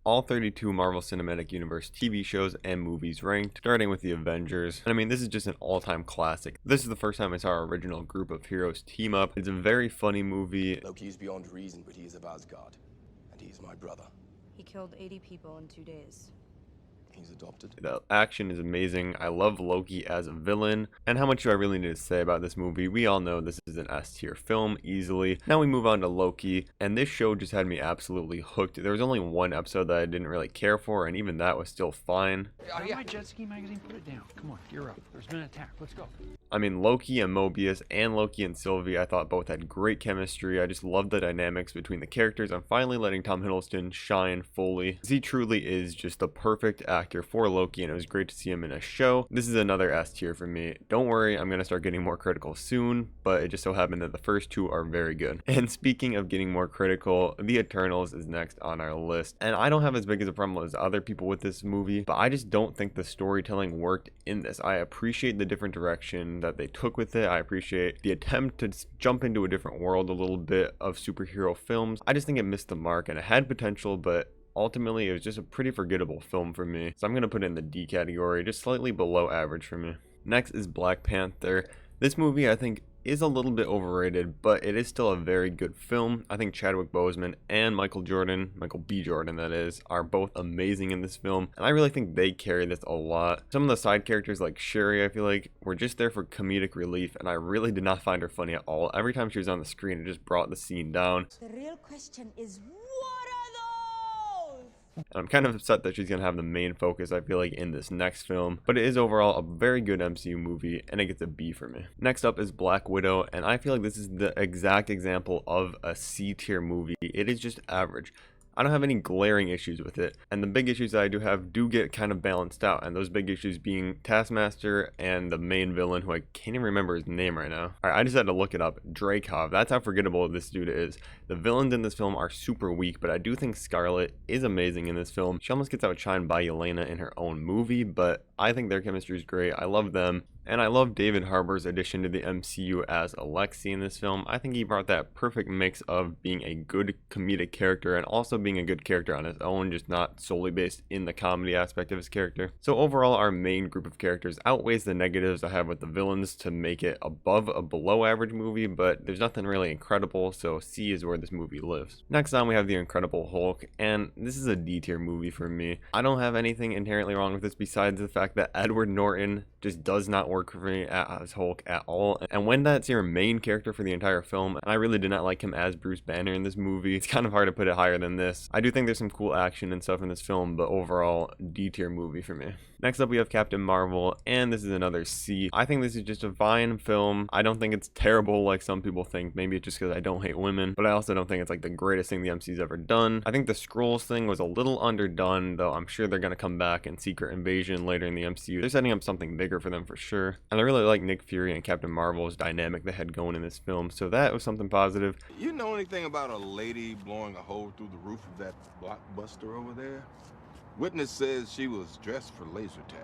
all 32 Marvel Cinematic Universe TV shows and movies ranked, starting with the Avengers. And I mean, this is just an all-time classic. This is the first time I saw our original group of heroes team up. It's a very funny movie. Loki is beyond reason, but he is of Asgard, and he is my brother. He killed 80 people in 2 days. He's adopted. The action is amazing. I love Loki as a villain. And how much do I really need to say about this movie? We all know this is an S tier film easily. Now we move on to Loki, and this show just had me absolutely hooked. There was only one episode that I didn't really care for, and even that was still fine. My jet ski magazine, put it down. Come on, you're up. There's been an attack. Let's go. I mean, Loki and Mobius and Loki and Sylvie, I thought both had great chemistry. I just loved the dynamics between the characters. I'm finally letting Tom Hiddleston shine fully. He truly is just the perfect actor for Loki, and it was great to see him in a show. This is another S tier for me. Don't worry, I'm going to start getting more critical soon, but it just so happened that the first two are very good. And speaking of getting more critical, The Eternals is next on our list. And I don't have as big as a problem as other people with this movie, but I just don't think the storytelling worked in this. I appreciate the different direction that they took with it. I appreciate the attempt to jump into a different world a little bit of superhero films. I just think it missed the mark, and it had potential, but ultimately it was just a pretty forgettable film for me. So I'm going to put it in the D category, just slightly below average for me. Next is Black Panther. This movie I think is a little bit overrated, but it is still a very good film. I think Chadwick Boseman and Michael B. Jordan that is, are both amazing in this film, and I really think they carry this a lot. Some of the side characters like Shuri, I feel like, were just there for comedic relief, and I really did not find her funny at all. Every time she was on the screen, it just brought the scene down. The real question is, I'm kind of upset that she's going to have the main focus, I feel like, in this next film. But it is overall a very good MCU movie, and it gets a B for me. Next up is Black Widow, and I feel like this is the exact example of a C tier movie. It is just average. I don't have any glaring issues with it, and the big issues that I do have do get kind of balanced out, and those big issues being Taskmaster and the main villain, who I can't even remember his name right now. Alright, I just had to look it up. Dreykov. That's how forgettable this dude is. The villains in this film are super weak, but I do think Scarlet is amazing in this film. She almost gets outshined by Yelena in her own movie, but I think their chemistry is great. I love them. And I love David Harbour's addition to the MCU as Alexei in this film. I think he brought that perfect mix of being a good comedic character and also being a good character on his own, just not solely based in the comedy aspect of his character. So overall, our main group of characters outweighs the negatives I have with the villains to make it above a below average movie, but there's nothing really incredible, so C is where this movie lives. Next on, we have The Incredible Hulk, and this is a D tier movie for me. I don't have anything inherently wrong with this besides the fact that Edward Norton just does not work for me as Hulk at all, and when that's your main character for the entire film, and I really did not like him as Bruce Banner in this movie, it's kind of hard to put it higher than this. I do think there's some cool action and stuff in this film, but overall, D tier movie for me. Next up, we have Captain Marvel, and this is another C. I think this is just a fine film. I don't think it's terrible like some people think. Maybe it's just because I don't hate women, but I also don't think it's like the greatest thing the MCU's ever done. I think the Skrulls thing was a little underdone, though I'm sure they're going to come back in Secret Invasion later in the MCU. They're setting up something bigger for them for sure. And I really like Nick Fury and Captain Marvel's dynamic they had going in this film, so that was something positive. You know anything about a lady blowing a hole through the roof of that Blockbuster over there? Witness says she was dressed for laser tag.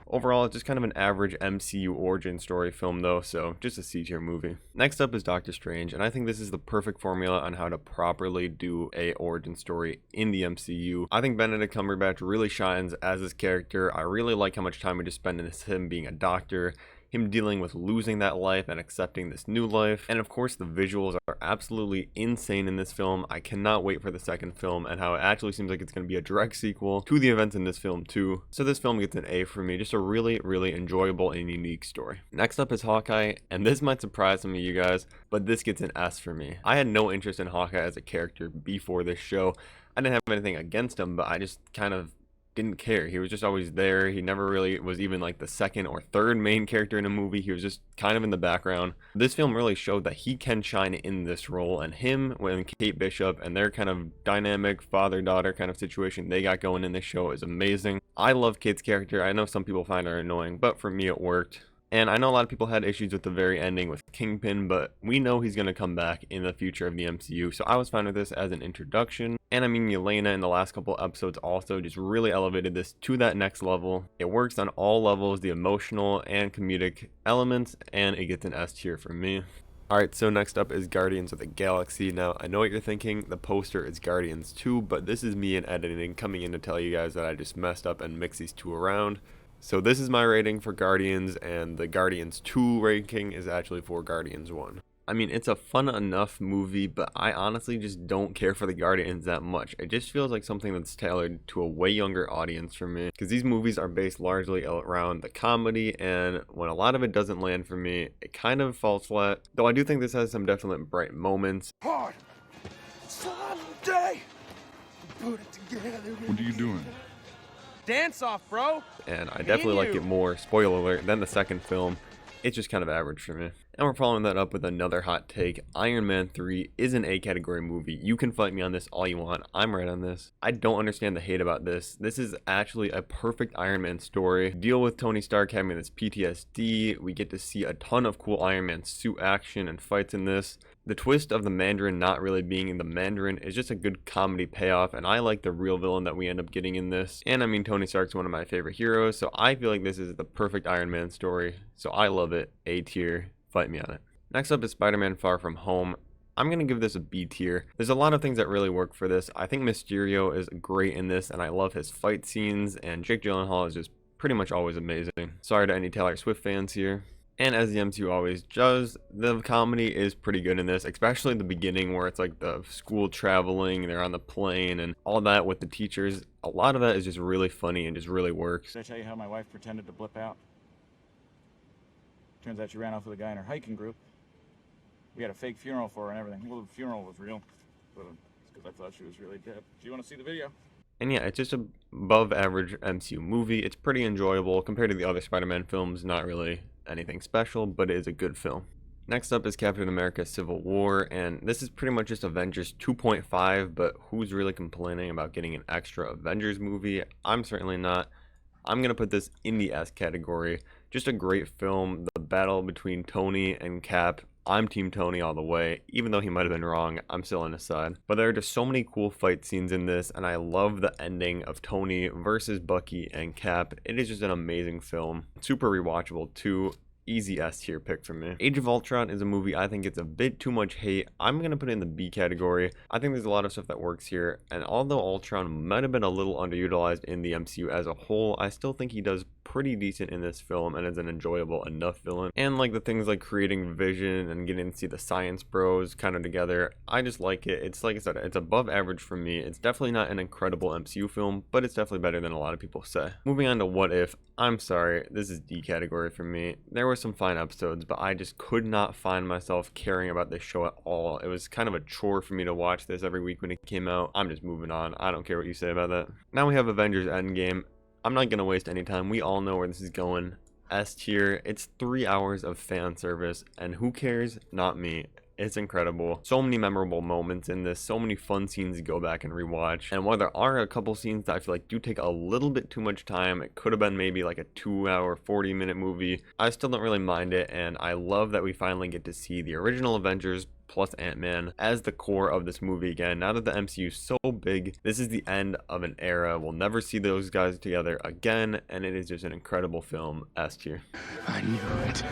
Overall, it's just kind of an average MCU origin story film though, so just a C tier movie. Next up is Doctor Strange, and I think this is the perfect formula on how to properly do a origin story in the MCU. I think Benedict Cumberbatch really shines as his character. I really like how much time we just spend in him being a doctor, him dealing with losing that life and accepting this new life. And of course, the visuals are absolutely insane in this film. I cannot wait for the second film and how it actually seems like it's going to be a direct sequel to the events in this film too. So this film gets an A for me. Just a really, really enjoyable and unique story. Next up is Hawkeye, and this might surprise some of you guys, but this gets an S for me. I had no interest in Hawkeye as a character before this show. I didn't have anything against him, but I just kind of didn't care. He was just always there. He never really was even like the second or third main character in a movie. He was just kind of in the background. This film really showed that he can shine in this role, and him and Kate Bishop and their kind of dynamic father-daughter kind of situation they got going in this show is amazing. I love Kate's character. I know some people find her annoying, but for me it worked. And I know a lot of people had issues with the very ending with Kingpin, but we know he's going to come back in the future of the MCU, so I was fine with this as an introduction. And I mean, Yelena in the last couple episodes also just really elevated this to that next level. It works on all levels, the emotional and comedic elements, and it gets an S tier for me. Alright, so next up is Guardians of the Galaxy. Now, I know what you're thinking, the poster is Guardians 2, but this is me in editing coming in to tell you guys that I just messed up and mixed these two around. So this is my rating for Guardians, and the Guardians 2 ranking is actually for Guardians 1. I mean, it's a fun enough movie, but I honestly just don't care for the Guardians that much. It just feels like something that's tailored to a way younger audience for me, because these movies are based largely around the comedy, and when a lot of it doesn't land for me, it kind of falls flat. Though I do think this has some definite bright moments. Hard. Someday. Put it together. What are you doing? Dance off, bro. And I definitely like it more, spoiler alert, than the second film. It's just kind of average for me. And we're following that up with another hot take. Iron Man 3 is an A category movie. You can fight me on this all you want. I'm right on this. I don't understand the hate about this. This is actually a perfect Iron Man story. Deal with Tony Stark having this PTSD. We get to see a ton of cool Iron Man suit action and fights in this. The twist of the Mandarin not really being in the Mandarin is just a good comedy payoff, and I like the real villain that we end up getting in this. And I mean, Tony Stark's one of my favorite heroes, so I feel like this is the perfect Iron Man story. So I love it. A tier. Fight me on it. Next up is Spider-Man Far From Home. I'm going to give this a B tier. There's a lot of things that really work for this. I think Mysterio is great in this, and I love his fight scenes, and Jake Gyllenhaal is just pretty much always amazing. Sorry to any Taylor Swift fans here. And as the MCU always does, the comedy is pretty good in this, especially the beginning where it's like the school traveling, they're on the plane, and all that with the teachers. A lot of that is just really funny and just really works. Did I tell you how my wife pretended to blip out? Turns out she ran off with a guy in her hiking group. We had a fake funeral for her and everything. Well, the funeral was real, but it's because I thought she was really dead. Do you want to see the video? And yeah, it's just a above average MCU movie. It's pretty enjoyable compared to the other Spider-Man films. Not really anything special, but it is a good film. Next up is Captain America Civil War, and this is pretty much just Avengers 2.5, but who's really complaining about getting an extra Avengers movie? I'm certainly not. I'm going to put this in the S category. Just a great film. The battle between Tony and Cap. I'm Team Tony all the way. Even though he might have been wrong, I'm still on his side. But there are just so many cool fight scenes in this, and I love the ending of Tony versus Bucky and Cap. It is just an amazing film. Super rewatchable too. Easy S tier pick for me. Age of Ultron is a movie I think gets a bit too much hate. I'm going to put it in the B category. I think there's a lot of stuff that works here, and although Ultron might have been a little underutilized in the MCU as a whole, I still think he does pretty decent in this film and is an enjoyable enough villain. And like the things like creating Vision and getting to see the Science Bros kind of together, I just like it. It's like I said, it's above average for me. It's definitely not an incredible MCU film, but it's definitely better than a lot of people say. Moving on to What If. I'm sorry, this is D category for me. There were some fine episodes, but I just could not find myself caring about this show at all. It was kind of a chore for me to watch this every week when it came out. I'm just moving on. I don't care what you say about that. Now we have Avengers Endgame. I'm not going to waste any time. We all know where this is going. S tier. It's 3 hours of fan service, and who cares? Not me. It's incredible. So many memorable moments in this, so many fun scenes to go back and rewatch. And while there are a couple scenes that I feel like do take a little bit too much time, it could have been maybe like a 2-hour, 40-minute movie, I still don't really mind it, and I love that we finally get to see the original Avengers plus Ant-Man as the core of this movie again. Now that the MCU is so big, this is the end of an era. We'll never see those guys together again, and it is just an incredible film. S tier. I knew it.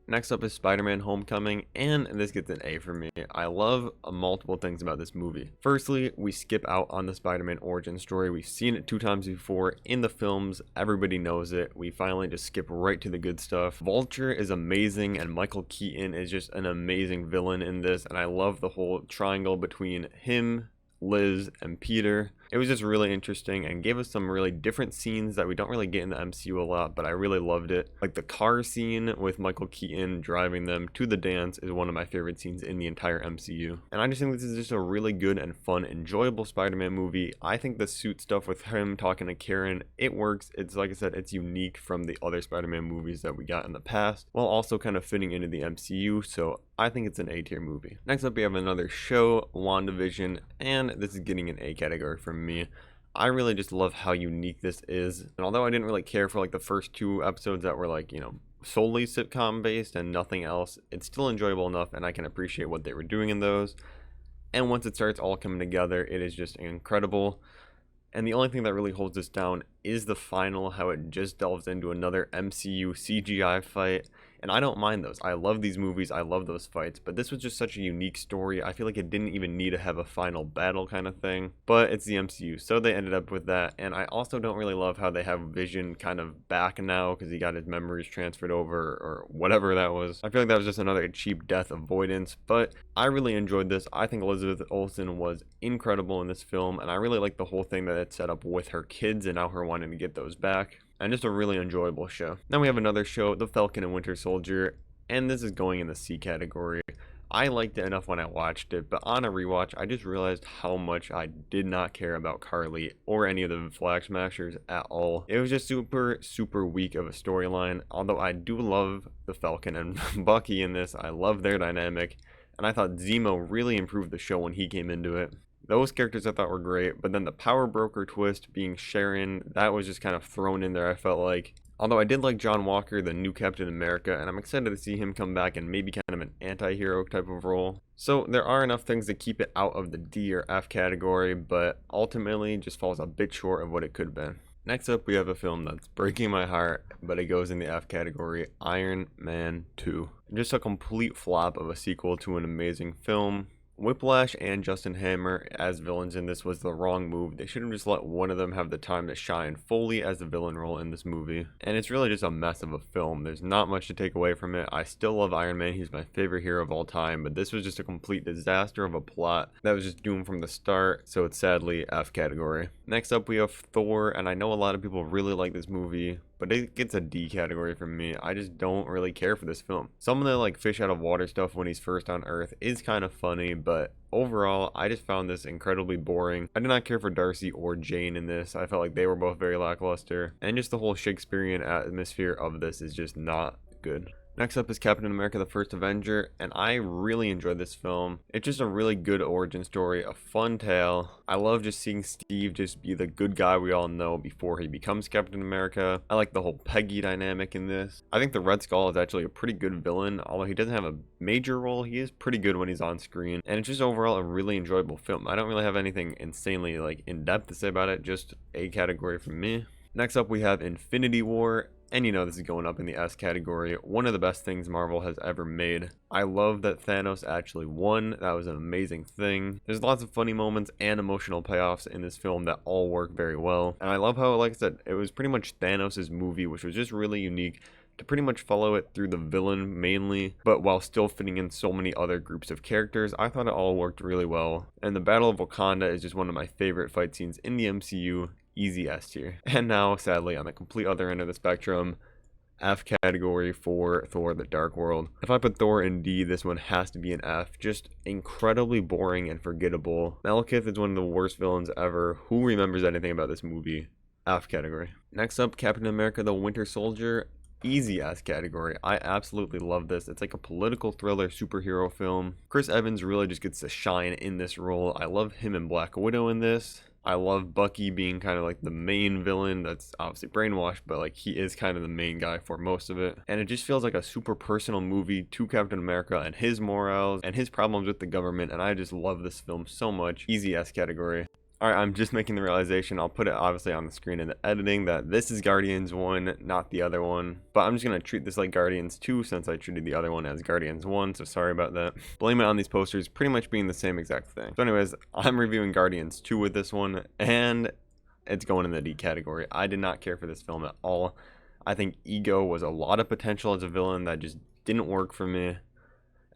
Next up is Spider-Man Homecoming, and this gets an A for me. I love multiple things about this movie. Firstly, we skip out on the Spider-Man origin story. We've seen it 2 times before in the films. Everybody knows it. We finally just skip right to the good stuff. Vulture is amazing, and Michael Keaton is just an amazing villain in this, and I love the whole triangle between him, Liz, and Peter. It was just really interesting and gave us some really different scenes that we don't really get in the MCU a lot, but I really loved it. Like the car scene with Michael Keaton driving them to the dance is one of my favorite scenes in the entire MCU. And I just think this is just a really good and fun, enjoyable Spider-Man movie. I think the suit stuff with him talking to Karen, it works. It's like I said, it's unique from the other Spider-Man movies that we got in the past, while also kind of fitting into the MCU, so I think it's an A tier movie. Next up, we have another show, WandaVision, and this is getting an A category from me. I really just love how unique this is, and although I didn't really care for like the first 2 episodes that were like, you know, solely sitcom based and nothing else, it's still enjoyable enough, and I can appreciate what they were doing in those. And once it starts all coming together, it is just incredible. And the only thing that really holds this down is the final, how it just delves into another MCU CGI fight. And I don't mind those. I love these movies. I love those fights. But this was just such a unique story. I feel like it didn't even need to have a final battle kind of thing. But it's the MCU, so they ended up with that. And I also don't really love how they have Vision kind of back now because he got his memories transferred over or whatever that was. I feel like that was just another cheap death avoidance. But I really enjoyed this. I think Elizabeth Olsen was incredible in this film. And I really like the whole thing that it set up with her kids and now her wanting to get those back. And just a really enjoyable show. Now we have another show, The Falcon and Winter Soldier, and this is going in the C category. I liked it enough when I watched it, but on a rewatch, I just realized how much I did not care about Carly or any of the Flag Smashers at all. It was just super weak of a storyline, although I do love the Falcon and Bucky in this. I love their dynamic, and I thought Zemo really improved the show when he came into it. Those characters I thought were great, but then the power broker twist being Sharon, that was just kind of thrown in there, I felt like. Although I did like John Walker, the new Captain America, and I'm excited to see him come back and maybe kind of an anti-hero type of role. So there are enough things to keep it out of the D or F category, but ultimately just falls a bit short of what it could have been. Next up, we have a film that's breaking my heart, but it goes in the F category, Iron Man 2. Just a complete flop of a sequel to an amazing film. Whiplash and Justin Hammer as villains in this was the wrong move. They should have just let one of them have the time to shine fully as the villain role in this movie. And it's really just a mess of a film. There's not much to take away from it. I still love Iron Man. He's my favorite hero of all time. But this was just a complete disaster of a plot that was just doomed from the start. So it's sadly F category. Next up we have Thor. And I know a lot of people really like this movie, but it gets a D category from me. I just don't really care for this film. Some of the like fish out of water stuff when he's first on Earth is kind of funny, but overall, I just found this incredibly boring. I did not care for Darcy or Jane in this. I felt like they were both very lackluster. And just the whole Shakespearean atmosphere of this is just not good. Next up is Captain America the First Avenger, and I really enjoyed this film. It's just a really good origin story, a fun tale. I love just seeing Steve just be the good guy we all know before he becomes Captain America. I like the whole Peggy dynamic in this. I think the Red Skull is actually a pretty good villain, although he doesn't have a major role. He is pretty good when he's on screen, and it's just overall a really enjoyable film. I don't really have anything insanely like in depth to say about it, just a category from me. Next up we have Infinity War. And you know this is going up in the S category. One of the best things Marvel has ever made. I love that Thanos actually won. That was an amazing thing. There's lots of funny moments and emotional payoffs in this film that all work very well. And I love how, like I said, it was pretty much Thanos' movie, which was just really unique to pretty much follow it through the villain mainly, but while still fitting in so many other groups of characters. I thought it all worked really well. And the Battle of Wakanda is just one of my favorite fight scenes in the MCU. Easy S tier. And now, sadly, on the complete other end of the spectrum, F category for Thor the Dark World. If I put Thor in D, this one has to be an F. Just incredibly boring and forgettable. Malekith is one of the worst villains ever. Who remembers anything about this movie? F category. Next up, Captain America the Winter Soldier. Easy S category. I absolutely love this. It's like a political thriller superhero film. Chris Evans really just gets to shine in this role. I love him and Black Widow in this. I love Bucky being kind of like the main villain. That's obviously brainwashed, but like he is kind of the main guy for most of it. And it just feels like a super personal movie to Captain America and his morals and his problems with the government. And I just love this film so much. Easy S category. Alright, I'm just making the realization, I'll put it obviously on the screen in the editing, that this is Guardians 1, not the other one. But I'm just going to treat this like Guardians 2 since I treated the other one as Guardians 1, so sorry about that. Blame it on these posters pretty much being the same exact thing. So anyways, I'm reviewing Guardians 2 with this one, and it's going in the D category. I did not care for this film at all. I think Ego was a lot of potential as a villain that just didn't work for me.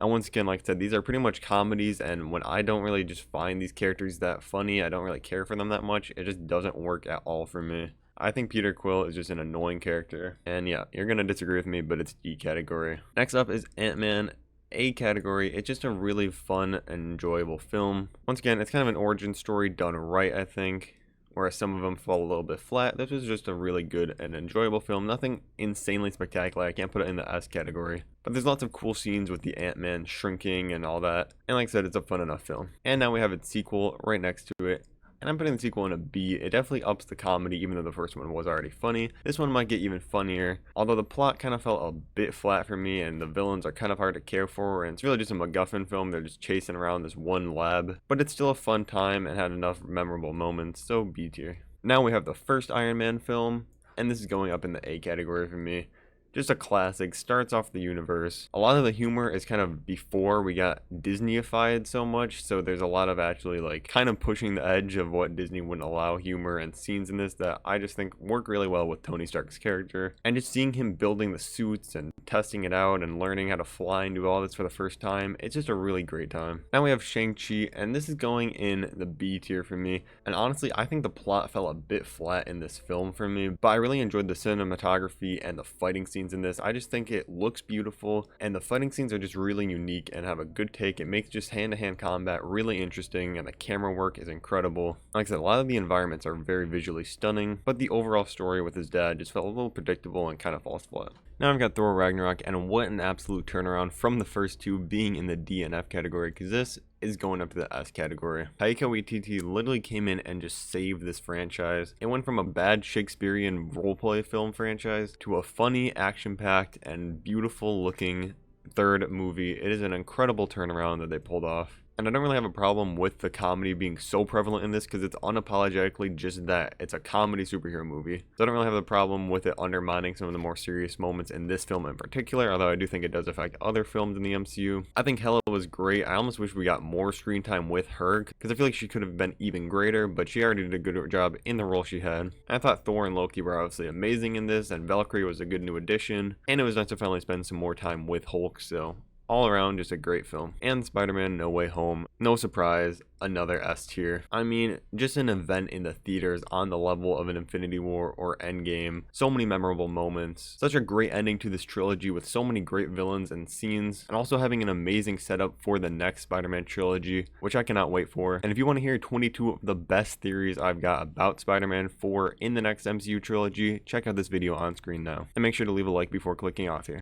And once again, like I said, these are pretty much comedies, and when I don't really just find these characters that funny, I don't really care for them that much, it just doesn't work at all for me. I think Peter Quill is just an annoying character. And yeah, you're going to disagree with me, but it's D category. Next up is Ant-Man. A category. It's just a really fun and enjoyable film. Once again, it's kind of an origin story done right, I think. Whereas some of them fall a little bit flat. This was just a really good and enjoyable film. Nothing insanely spectacular. I can't put it in the S category. But there's lots of cool scenes with the Ant-Man shrinking and all that. And like I said, it's a fun enough film. And now we have its sequel right next to it. And I'm putting the sequel in a B. It definitely ups the comedy, even though the first one was already funny. This one might get even funnier, although the plot kind of felt a bit flat for me, and the villains are kind of hard to care for, and it's really just a MacGuffin film. They're just chasing around this one lab. But it's still a fun time and had enough memorable moments, so B tier. Now we have the first Iron Man film, and this is going up in the A category for me. Just a classic, starts off the universe. A lot of the humor is kind of before we got Disneyified so much, so there's a lot of actually like kind of pushing the edge of what Disney wouldn't allow humor and scenes in this that I just think work really well with Tony Stark's character. And just seeing him building the suits and testing it out and learning how to fly and do all this for the first time, it's just a really great time. Now we have Shang Chi, and this is going in the B tier for me. And honestly, I think the plot fell a bit flat in this film for me, but I really enjoyed the cinematography and the fighting scenes in this. I just think it looks beautiful, and the fighting scenes are just really unique and have a good take. It makes just hand-to-hand combat really interesting, and the camera work is incredible. Like I said, a lot of the environments are very visually stunning, but the overall story with his dad just felt a little predictable and kind of falls flat. Now I've got Thor Ragnarok, and what an absolute turnaround from the first two being in the D and F category, because this is going up to the S category. Taika Waititi literally came in and just saved this franchise. It went from a bad Shakespearean roleplay film franchise to a funny, action-packed, and beautiful looking third movie. It is an incredible turnaround that they pulled off. And I don't really have a problem with the comedy being so prevalent in this because it's unapologetically just that. It's a comedy superhero movie. So I don't really have a problem with it undermining some of the more serious moments in this film in particular, although I do think it does affect other films in the MCU. I think Hela was great. I almost wish we got more screen time with her because I feel like she could have been even greater, but she already did a good job in the role she had. I thought Thor and Loki were obviously amazing in this, and Valkyrie was a good new addition, and it was nice to finally spend some more time with Hulk, so all around, just a great film. And Spider-Man No Way Home, no surprise, another S tier. I mean, just an event in the theaters on the level of an Infinity War or Endgame. So many memorable moments. Such a great ending to this trilogy with so many great villains and scenes. And also having an amazing setup for the next Spider-Man trilogy, which I cannot wait for. And if you want to hear 22 of the best theories I've got about Spider-Man 4 in the next MCU trilogy, check out this video on screen now. And make sure to leave a like before clicking off here.